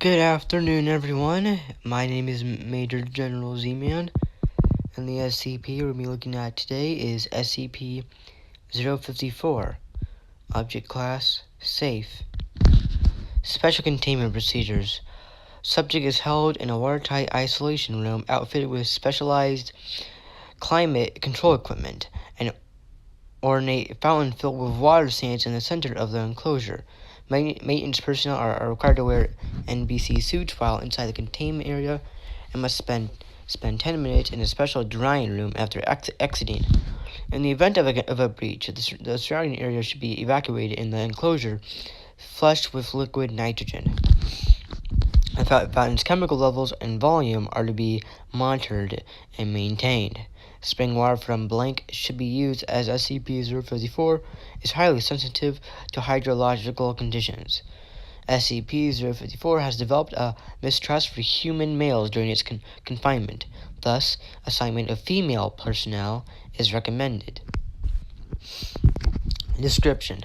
Good afternoon, everyone. My name is Major General Z-Man, and the SCP we'll be looking at today is SCP-054, Object Class Safe. Special Containment Procedures. Subject is held in a watertight isolation room outfitted with specialized climate control equipment. An ornate fountain filled with water stands in the center of the enclosure. Maintenance personnel are required to wear NBC suits while inside the containment area and must spend 10 minutes in a special drying room after exiting. In the event of a breach, the surrounding area should be evacuated in the enclosure flushed with liquid nitrogen. The fountain's chemical levels and volume are to be monitored and maintained. Spring water from blank should be used as SCP-054 is highly sensitive to hydrological conditions. SCP-054 has developed a mistrust for human males during its confinement. Thus, assignment of female personnel is recommended. Description: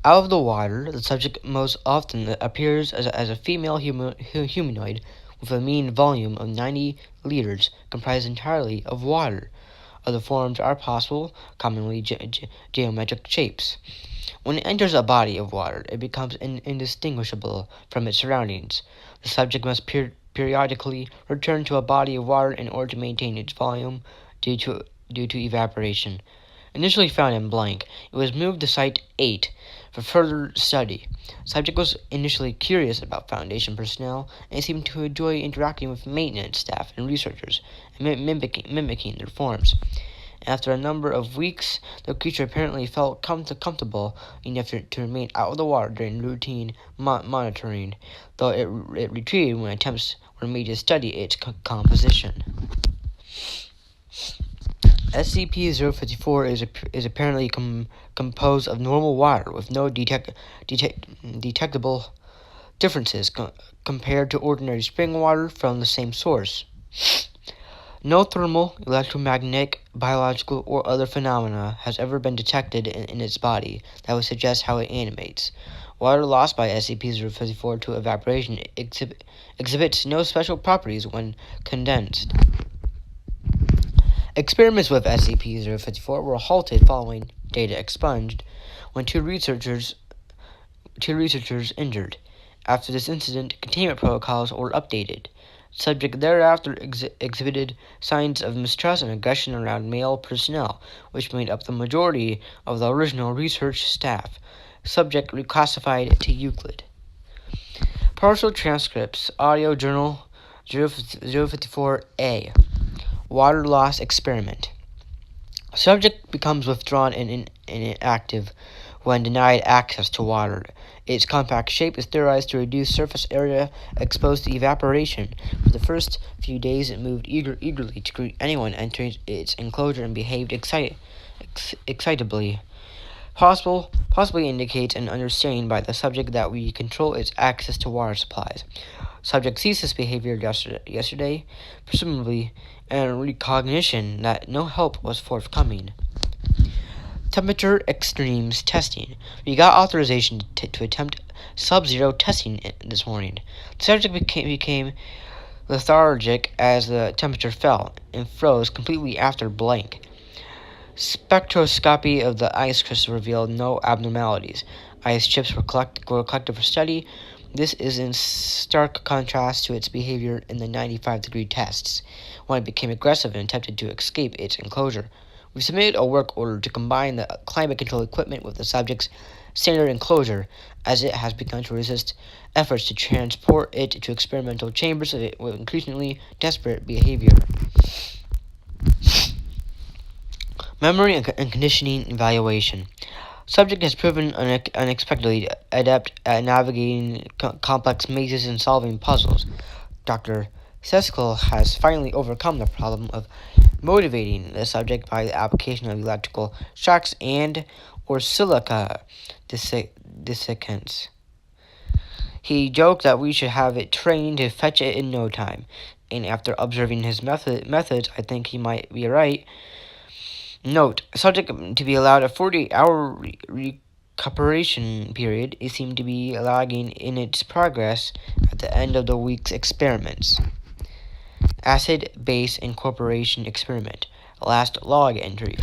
out of the water, the subject most often appears as a female humanoid with a mean volume of 90 liters, comprised entirely of water. Other forms are possible, commonly geometric shapes. When it enters a body of water, it becomes indistinguishable from its surroundings. The subject must periodically return to a body of water in order to maintain its volume due to evaporation. Initially found in blank, it was moved to Site 8 for further study. Subject was initially curious about Foundation personnel and seemed to enjoy interacting with maintenance staff and researchers and mimicking their forms. After a number of weeks, the creature apparently felt comfortable enough to remain out of the water during routine monitoring, though it retreated when attempts were made to study its composition. SCP-054 is apparently composed of normal water with no detectable differences compared to ordinary spring water from the same source. No thermal, electromagnetic, biological, or other phenomena has ever been detected in its body that would suggest how it animates. Water lost by SCP-054 to evaporation exhibits no special properties when condensed. Experiments with SCP-054 were halted following data expunged when two researchers injured. After this incident, containment protocols were updated. Subject thereafter exhibited signs of mistrust and aggression around male personnel, which made up the majority of the original research staff. Subject reclassified to Euclid. Partial transcripts. Audio Journal 054A. Water loss experiment. Subject becomes withdrawn and inactive when denied access to water. Its compact shape is theorized to reduce surface area exposed to evaporation. For the first few days, it moved eagerly to greet anyone entering its enclosure and behaved excitably. Possibly indicates an understanding by the subject that we control its access to water supplies. Subject ceased this behavior yesterday, presumably and recognition that no help was forthcoming. Temperature extremes testing. We got authorization to attempt sub-zero testing this morning. The subject became lethargic as the temperature fell and froze completely after blank. Spectroscopy of the ice crystal revealed no abnormalities. Ice chips were collected for study. This is in stark contrast to its behavior in the 95-degree tests, when it became aggressive and attempted to escape its enclosure. We submitted a work order to combine the climate control equipment with the subject's standard enclosure, as it has begun to resist efforts to transport it to experimental chambers with increasingly desperate behavior. Memory and conditioning evaluation. Subject has proven unexpectedly adept at navigating complex mazes and solving puzzles. Dr. Seskell has finally overcome the problem of motivating the subject by the application of electrical shocks or silica desiccants. He joked that we should have it trained to fetch it in no time, and after observing his methods, I think he might be right. Note: subject to be allowed a 48-hour Incorporation period, it seemed to be lagging in its progress at the end of the week's experiments. Acid-base incorporation experiment. Last log entry.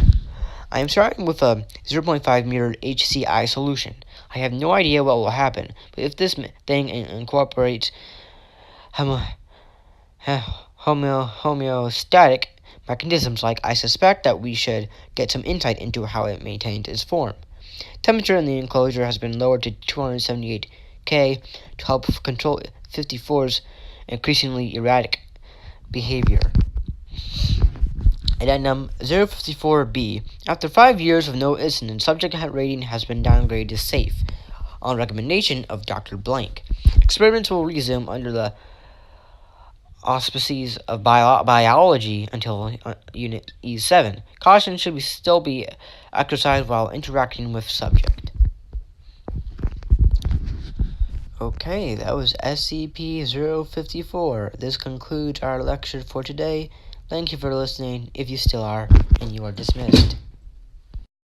I am starting with a 0.5 meter HCI solution. I have no idea what will happen, but if this thing incorporates homeostatic mechanisms like I suspect, that we should get some insight into how it maintains its form. Temperature in the enclosure has been lowered to 278 K to help control 54's increasingly erratic behavior. Addendum 054B. After 5 years of no incident, subject rating has been downgraded to safe on recommendation of Dr. Blank. Experiments will resume under the auspices of biology until Unit E7. Caution should still be exercised while interacting with subject. Okay, that was SCP-054. This concludes our lecture for today. Thank you for listening, if you still are, and you are dismissed.